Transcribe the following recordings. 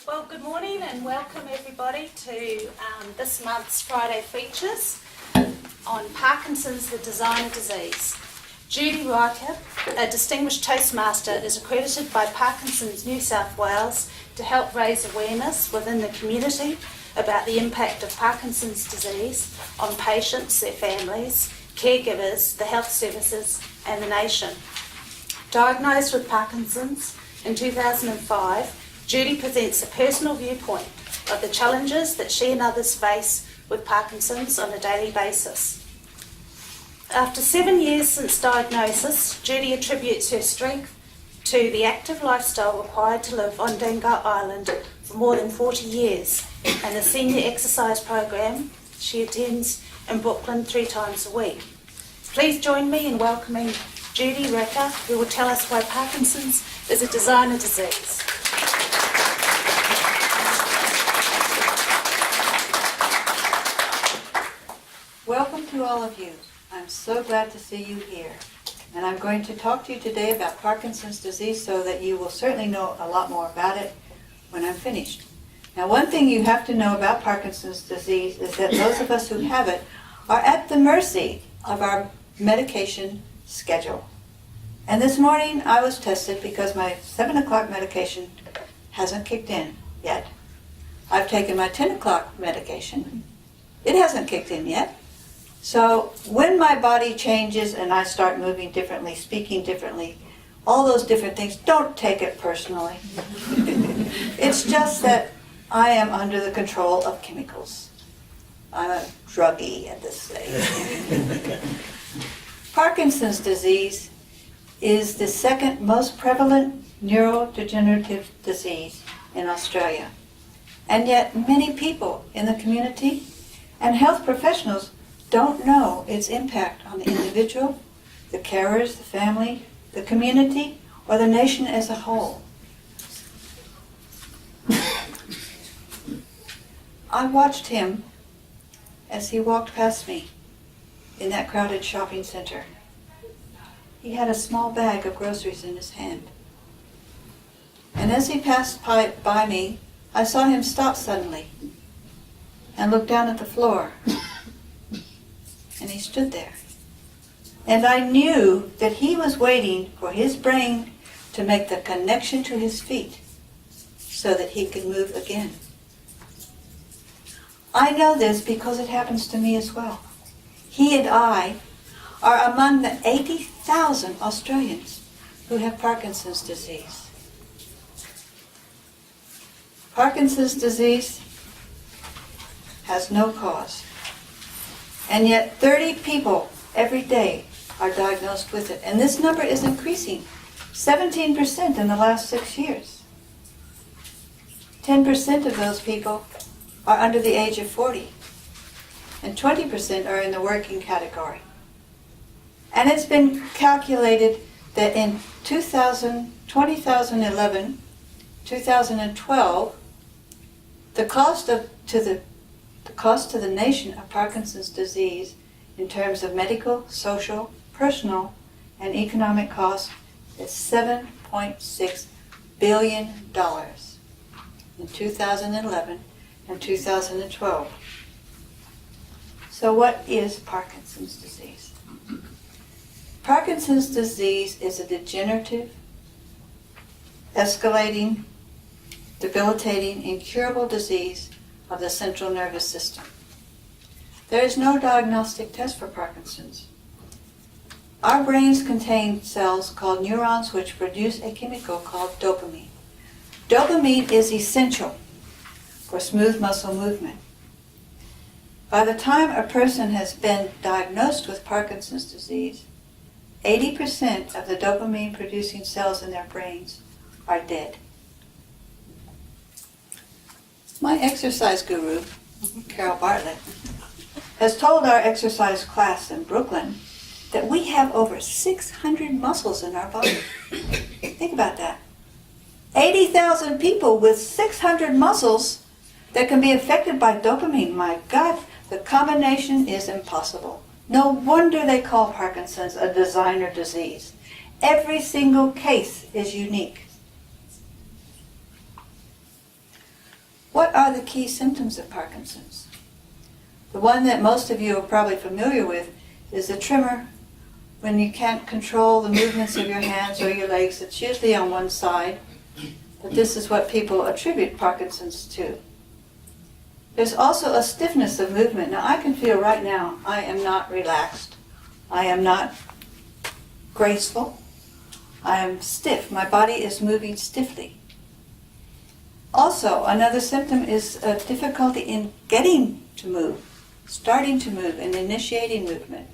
Well, good morning and welcome everybody to this month's Friday features on Parkinson's, the designer disease. Judy Recher, a distinguished Toastmaster, is accredited by Parkinson's New South Wales to help raise awareness within the community about the impact of Parkinson's disease on patients, their families, caregivers, the health services and the nation. Diagnosed with Parkinson's in 2005, Judy presents a personal viewpoint of the challenges that she and others face with Parkinson's on a daily basis. After 7 years since diagnosis, Judy attributes her strength to the active lifestyle required to live on Dangar Island for more than 40 years and the senior exercise program she attends in Brooklyn 3 times a week. Please join me in welcoming Judy Recher, who will tell us why Parkinson's is a designer disease. Welcome to all of you. I'm so glad to see you here. And I'm going to talk to you today about Parkinson's disease so that you will certainly know a lot more about it when I'm finished. Now, one thing you have to know about Parkinson's disease is that those of us who have it are at the mercy of our medication schedule. And this morning I was tested because my 7 o'clock medication hasn't kicked in yet. I've taken my 10 o'clock medication. It hasn't kicked in yet. So when my body changes and I start moving differently, speaking differently, all those different things, don't take it personally. It's just that I am under the control of chemicals. I'm a druggie at this stage. Parkinson's disease is the second most prevalent neurodegenerative disease in Australia. And yet many people in the community and health professionals don't know its impact on the individual, the carers, the family, the community, or the nation as a whole. I watched him as he walked past me in that crowded shopping center. He had a small bag of groceries in his hand. And as he passed by me, I saw him stop suddenly and look down at the floor. And he stood there. And I knew that he was waiting for his brain to make the connection to his feet so that he could move again. I know this because it happens to me as well. He and I are among the 80,000 Australians who have Parkinson's disease. Parkinson's disease has no cause. And yet 30 people every day are diagnosed with it. And this number is increasing, 17% in the last 6 years. 10% of those people are under the age of 40. And 20% are in the working category. And it's been calculated that in 2011, 2012, the cost to the nation of Parkinson's disease in terms of medical, social, personal, and economic costs is $7.6 billion in 2011 and 2012. So what is Parkinson's disease? Parkinson's disease is a degenerative, escalating, debilitating, incurable disease of the central nervous system. There is no diagnostic test for Parkinson's. Our brains contain cells called neurons which produce a chemical called dopamine. Dopamine is essential for smooth muscle movement. By the time a person has been diagnosed with Parkinson's disease, 80% of the dopamine-producing cells in their brains are dead. My exercise guru, Carol Bartlett, has told our exercise class in Brooklyn that we have over 600 muscles in our body. Think about that. 80,000 people with 600 muscles that can be affected by dopamine. My God, the combination is impossible. No wonder they call Parkinson's a designer disease. Every single case is unique. what are the key symptoms of Parkinson's? The one that most of you are probably familiar with is the tremor when you can't control the movements of your hands or your legs. It's usually on one side, but this is what people attribute Parkinson's to. There's also a stiffness of movement. Now I can feel right now I am not relaxed. I am not graceful. I am stiff. My body is moving stiffly. Also, another symptom is a difficulty in getting to move, starting to move, and initiating movement.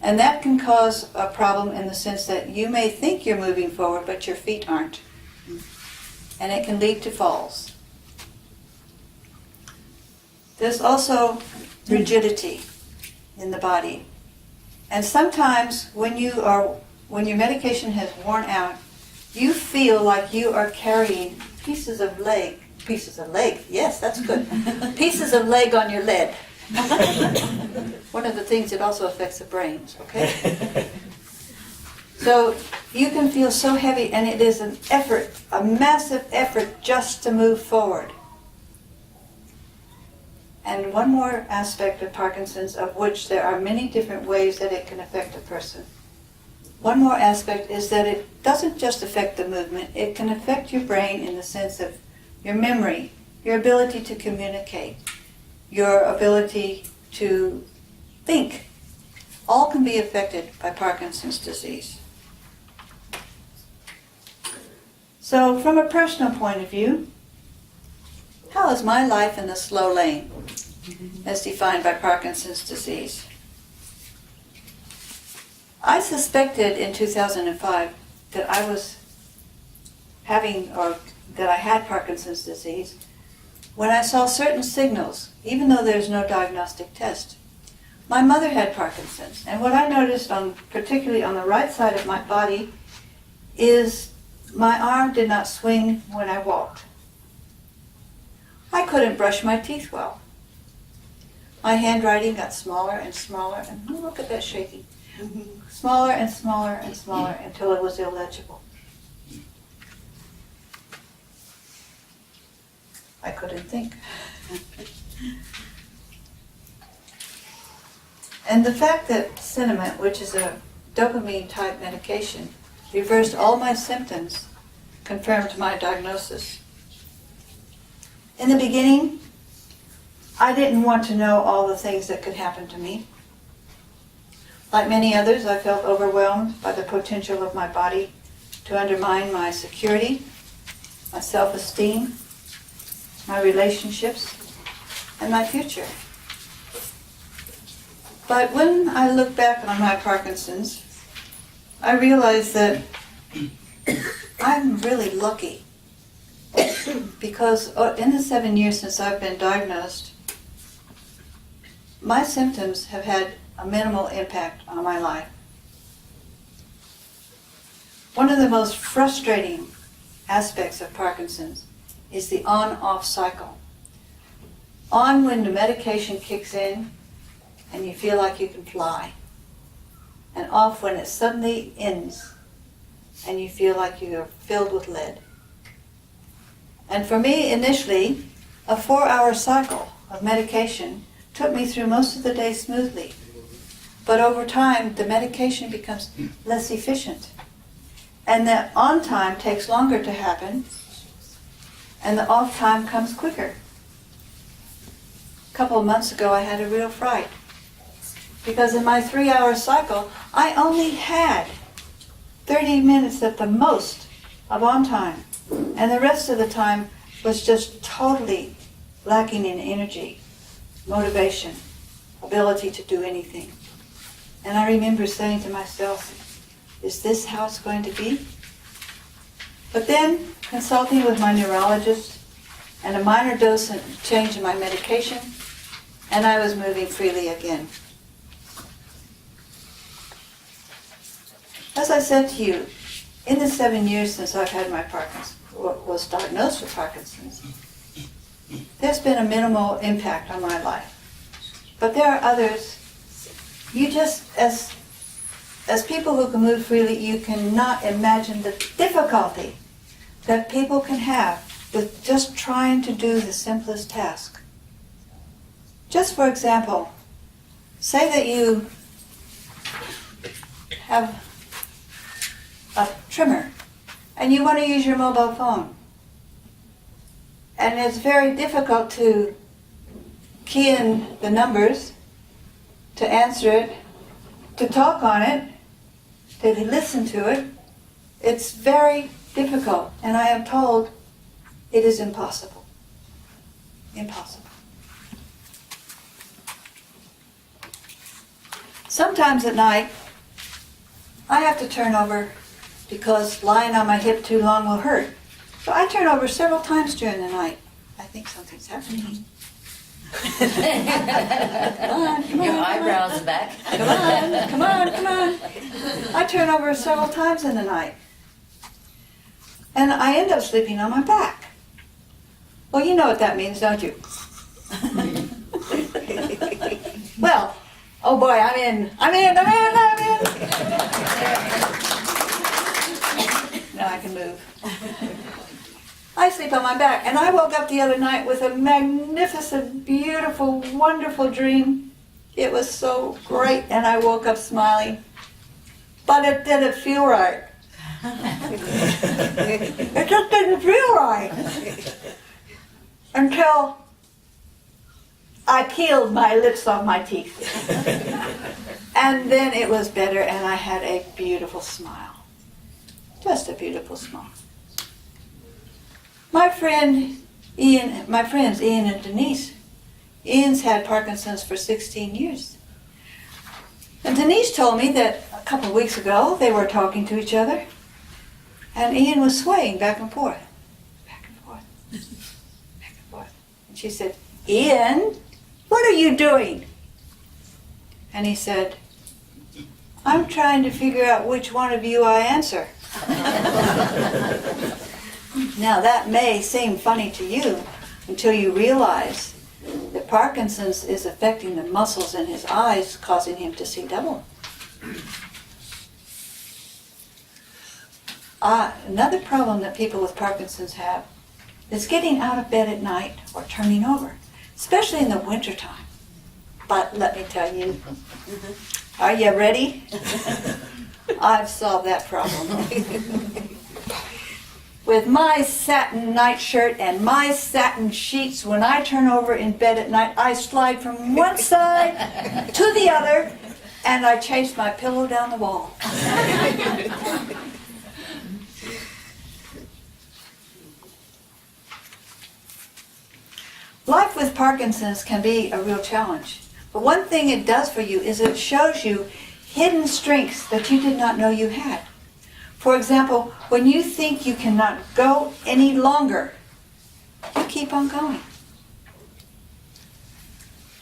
And that can cause a problem in the sense that you may think you're moving forward, but your feet aren't. And it can lead to falls. There's also rigidity in the body. And sometimes when your medication has worn out, you feel like you are carrying pieces of leg, yes, that's good, pieces of leg on your lead. One of the things that also affects the brains, okay? So you can feel so heavy, and it is an effort, a massive effort just to move forward. And one more aspect of Parkinson's, of which there are many different ways that it can affect a person. One more aspect is that it doesn't just affect the movement, it can affect your brain in the sense of your memory, your ability to communicate, your ability to think. All can be affected by Parkinson's disease. So from a personal point of view, how is my life in the slow lane, as defined by Parkinson's disease? I suspected in 2005 that I was that I had Parkinson's disease when I saw certain signals, even though there's no diagnostic test. My mother had Parkinson's, and what I noticed, particularly on the right side of my body, is my arm did not swing when I walked. I couldn't brush my teeth well. My handwriting got smaller and smaller, and oh, look at that shaking. Smaller and smaller and smaller until it was illegible. I couldn't think. And the fact that Cinnamon, which is a dopamine type medication, reversed all my symptoms, confirmed my diagnosis. In the beginning, I didn't want to know all the things that could happen to me. Like many others, I felt overwhelmed by the potential of my body to undermine my security, my self-esteem, my relationships, and my future. But when I look back on my Parkinson's, I realize that I'm really lucky because in the 7 years since I've been diagnosed, my symptoms have had a minimal impact on my life. One of the most frustrating aspects of Parkinson's is the on-off cycle. On when the medication kicks in and you feel like you can fly, and off when it suddenly ends and you feel like you're filled with lead. And for me, initially, a 4-hour cycle of medication took me through most of the day smoothly. But over time, the medication becomes less efficient. And the on time takes longer to happen, and the off time comes quicker. A couple of months ago, I had a real fright. Because in my 3-hour cycle, I only had 30 minutes at the most of on time. And the rest of the time was just totally lacking in energy, motivation, ability to do anything. And I remember saying to myself, is this how it's going to be? But then, consulting with my neurologist and a minor dose and change in my medication, and I was moving freely again. As I said to you, in the 7 years since I've had my was diagnosed with Parkinson's, there's been a minimal impact on my life. But there are others. You just, as people who can move freely, you cannot imagine the difficulty that people can have with just trying to do the simplest task. Just for example, say that you have a trimmer and you want to use your mobile phone. And it's very difficult to key in the numbers, to answer it, to talk on it, to listen to it. It's very difficult, and I am told it is impossible. Impossible. Sometimes at night, I have to turn over because lying on my hip too long will hurt. So I turn over several times during the night. I think something's happening. Come on, Your eyebrows are back. come on. I turn over several times in the night. And I end up sleeping on my back. Well, you know what that means, don't you? Well, oh boy, I'm in. Now I can move. I sleep on my back, and I woke up the other night with a magnificent, beautiful, wonderful dream. It was so great, and I woke up smiling. But it didn't feel right. It just didn't feel right. Until I peeled my lips off my teeth. And then it was better, and I had a beautiful smile. Just a beautiful smile. My friends Ian and Denise. Ian's had Parkinson's for 16 years. And Denise told me that a couple of weeks ago they were talking to each other, and Ian was swaying back and forth, back and forth, back and forth. And she said, "Ian, what are you doing?" And he said, "I'm trying to figure out which one of you I answer." Now that may seem funny to you until you realize that Parkinson's is affecting the muscles in his eyes, causing him to see double. Another problem that people with Parkinson's have is getting out of bed at night or turning over, especially in the wintertime. But let me tell you, are you ready? I've solved that problem. With my satin nightshirt and my satin sheets, when I turn over in bed at night, I slide from one side to the other, and I chase my pillow down the wall. Life with Parkinson's can be a real challenge. But one thing it does for you is it shows you hidden strengths that you did not know you had. For example, when you think you cannot go any longer, you keep on going.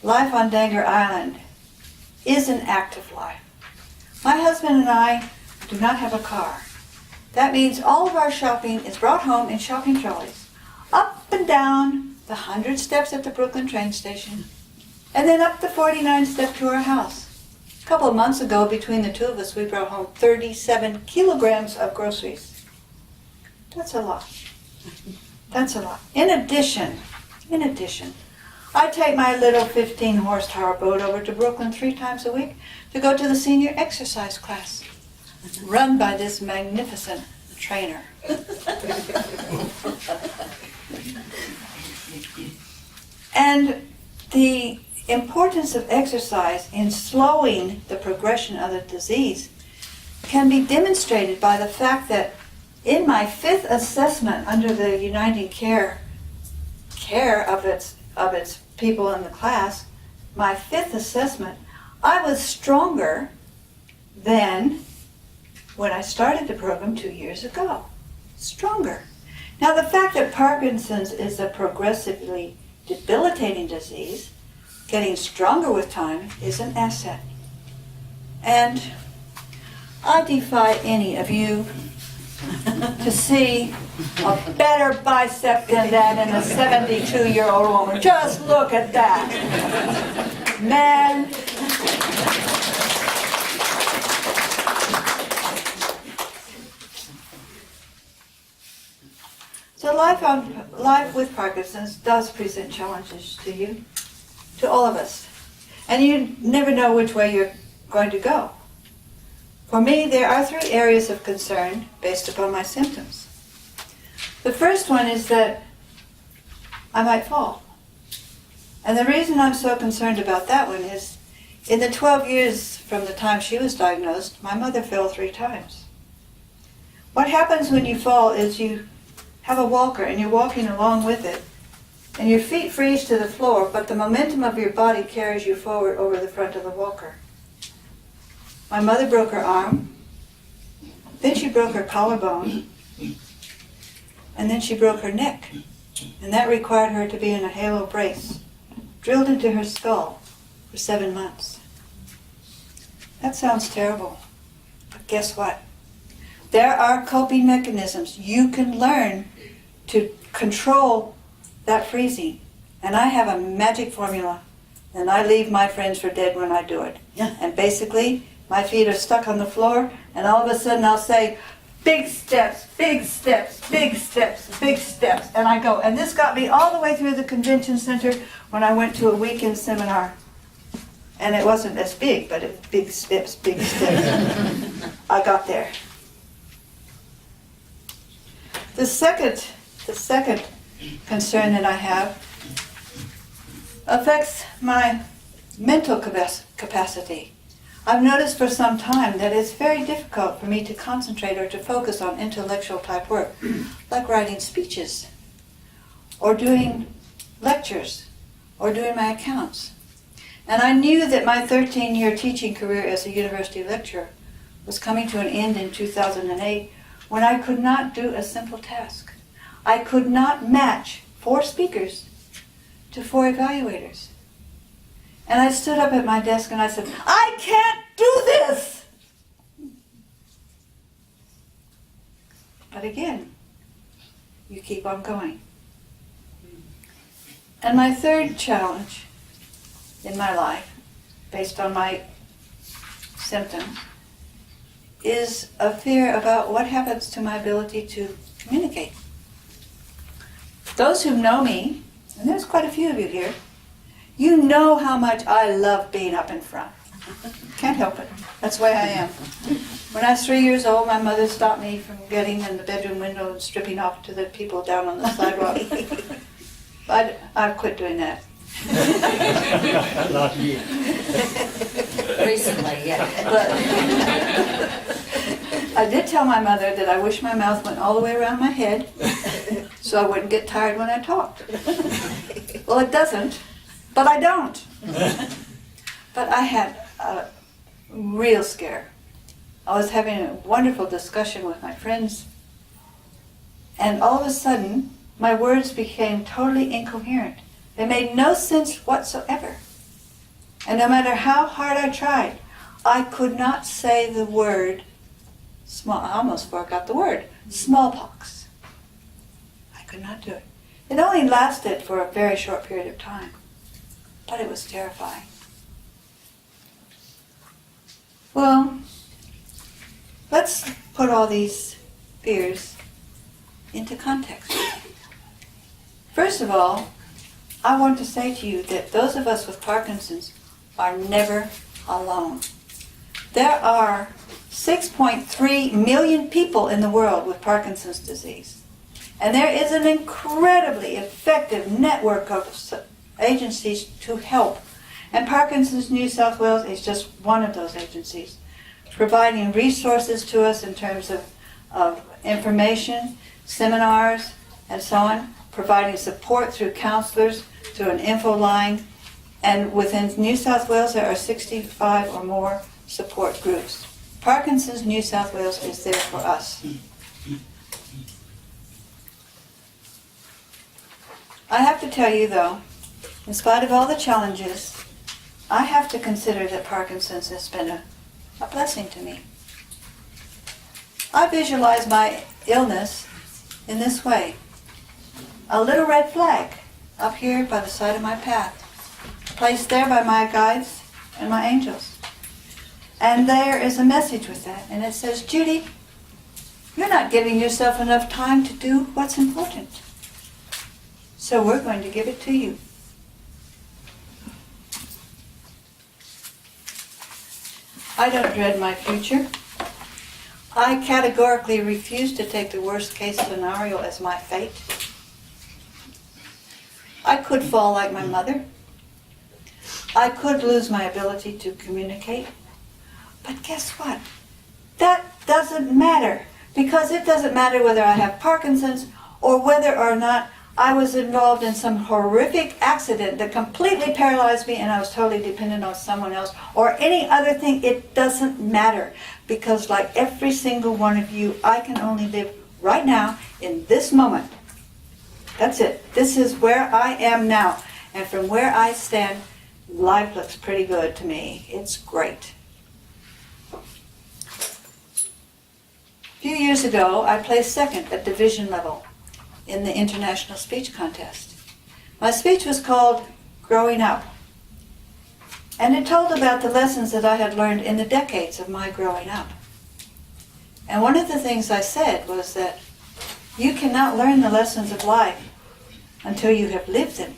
Life on Dangar Island is an active life. My husband and I do not have a car. That means all of our shopping is brought home in shopping trolleys, up and down the 100 steps at the Brooklyn train station, and then up the 49 steps to our house. A couple of months ago, between the two of us, we brought home 37 kilograms of groceries. That's a lot. That's a lot. In addition, I take my little 15 horsepower boat over to Brooklyn 3 times a week to go to the senior exercise class, run by this magnificent trainer. And the importance of exercise in slowing the progression of the disease can be demonstrated by the fact that in my 5th assessment under the Uniting Care of its people in the class, my 5th assessment, I was stronger than when I started the program 2 years ago. Stronger. Now the fact that Parkinson's is a progressively debilitating disease, getting stronger with time is an asset. And I defy any of you to see a better bicep than that in a 72-year-old woman. Just look at that. Man. So life with Parkinson's does present challenges to you, to all of us. And you never know which way you're going to go. For me, there are 3 areas of concern based upon my symptoms. The first one is that I might fall. And the reason I'm so concerned about that one is, in the 12 years from the time she was diagnosed, my mother fell 3 times. What happens when you fall is you have a walker and you're walking along with it, and your feet freeze to the floor, but the momentum of your body carries you forward over the front of the walker. My mother broke her arm, then she broke her collarbone, and then she broke her neck, and that required her to be in a halo brace, drilled into her skull for 7 months. That sounds terrible, but guess what? There are coping mechanisms. You can learn to control that freezing. And I have a magic formula, and I leave my friends for dead when I do it. And basically, my feet are stuck on the floor, and all of a sudden I'll say, big steps, big steps, big steps, big steps. And I go. And this got me all the way through the convention center when I went to a weekend seminar. And it wasn't as big, but it big steps, big steps. I got there. The second concern that I have affects my mental capacity. I've noticed for some time that it's very difficult for me to concentrate or to focus on intellectual type work, like writing speeches, or doing lectures, or doing my accounts. And I knew that my 13-year teaching career as a university lecturer was coming to an end in 2008 when I could not do a simple task. I could not match 4 speakers to 4 evaluators. And I stood up at my desk and I said, I can't do this! But again, you keep on going. And my third challenge in my life, based on my symptoms, is a fear about what happens to my ability to communicate. Those who know me, and there's quite a few of you here, you know how much I love being up in front. Can't help it. That's the way I am. When I was 3 years old, my mother stopped me from getting in the bedroom window and stripping off to the people down on the sidewalk. But I've quit doing that. Not yet. Recently, yeah. But I did tell my mother that I wish my mouth went all the way around my head so I wouldn't get tired when I talked. Well, it doesn't, but I don't. But I had a real scare. I was having a wonderful discussion with my friends, and all of a sudden, my words became totally incoherent. They made no sense whatsoever. And no matter how hard I tried, I could not say the word, I almost forgot the word, smallpox. I could not do it. It only lasted for a very short period of time, but it was terrifying. Well, let's put all these fears into context. First of all, I want to say to you that those of us with Parkinson's are never alone. There are 6.3 million people in the world with Parkinson's disease. And there is an incredibly effective network of agencies to help. And Parkinson's New South Wales is just one of those agencies, providing resources to us in terms of information, seminars, and so on, providing support through counselors, through an info line, and within New South Wales there are 65 or more support groups. Parkinson's New South Wales is there for us. I have to tell you though, in spite of all the challenges, I have to consider that Parkinson's has been a blessing to me. I visualize my illness in this way. A little red flag up here by the side of my path, placed there by my guides and my angels. And there is a message with that, and it says, Judy, you're not giving yourself enough time to do what's important. So we're going to give it to you. I don't dread my future. I categorically refuse to take the worst case scenario as my fate. I could fall like my mother. I could lose my ability to communicate. But guess what? That doesn't matter, because it doesn't matter whether I have Parkinson's or whether or not I was involved in some horrific accident that completely paralyzed me and I was totally dependent on someone else, or any other thing. It doesn't matter, because like every single one of you, I can only live right now in this moment. That's it. This is where I am now. And from where I stand, life looks pretty good to me. It's great. A few years ago, I placed second at division level in the international speech contest. My speech was called Growing Up, and it told about the lessons that I had learned in the decades of my growing up. And one of the things I said was that you cannot learn the lessons of life until you have lived them.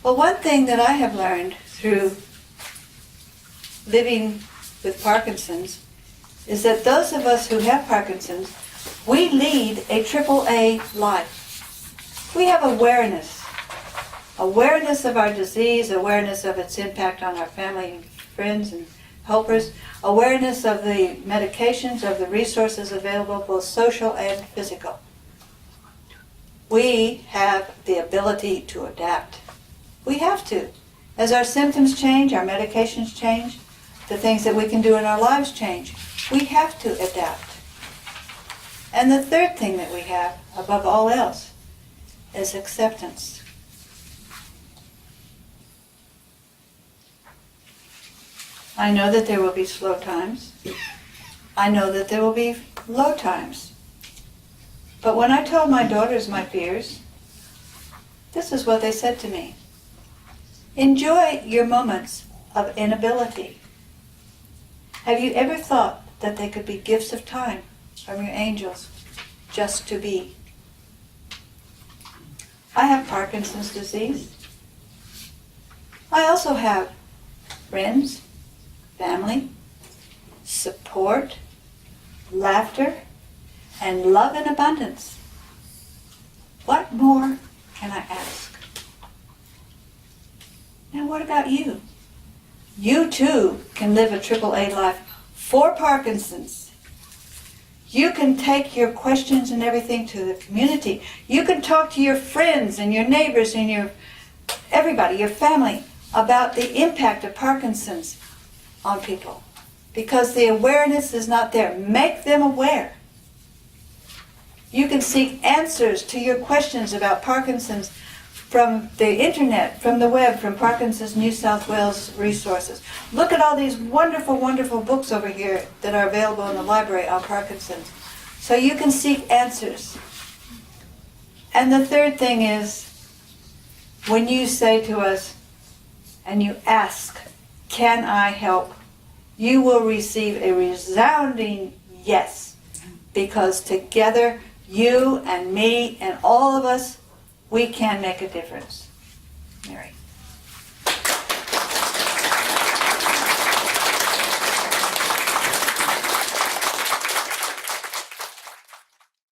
Well, one thing that I have learned through living with Parkinson's is that those of us who have Parkinson's, we lead a AAA life. We have awareness of our disease, awareness of its impact on our family and friends and helpers, awareness of the medications, of the resources available, both social and physical. We have the ability to adapt. We have to. As our symptoms change, our medications change, the things that we can do in our lives change. We have to adapt. And the third thing that we have, above all else, is acceptance. I know that there will be slow times. I know that there will be low times. But when I told my daughters my fears, this is what they said to me. Enjoy your moments of inability. Have you ever thought that they could be gifts of time from your angels, just to be? I have Parkinson's disease. I also have friends, family, support, laughter, and love in abundance. What more can I ask? Now what about you? You too can live a AAA life for Parkinson's. You can take your questions and everything to the community. You can talk to your friends and your neighbors and your everybody, your family, about the impact of Parkinson's on people. Because the awareness is not there. Make them aware. You can seek answers to your questions about Parkinson's from the internet, from the web, from Parkinson's New South Wales resources. Look at all these wonderful, wonderful books over here that are available in the library on Parkinson's. So you can seek answers. And the third thing is, when you say to us and you ask, can I help? You will receive a resounding yes. Because together, you and me and all of us, we can make a difference. Mary.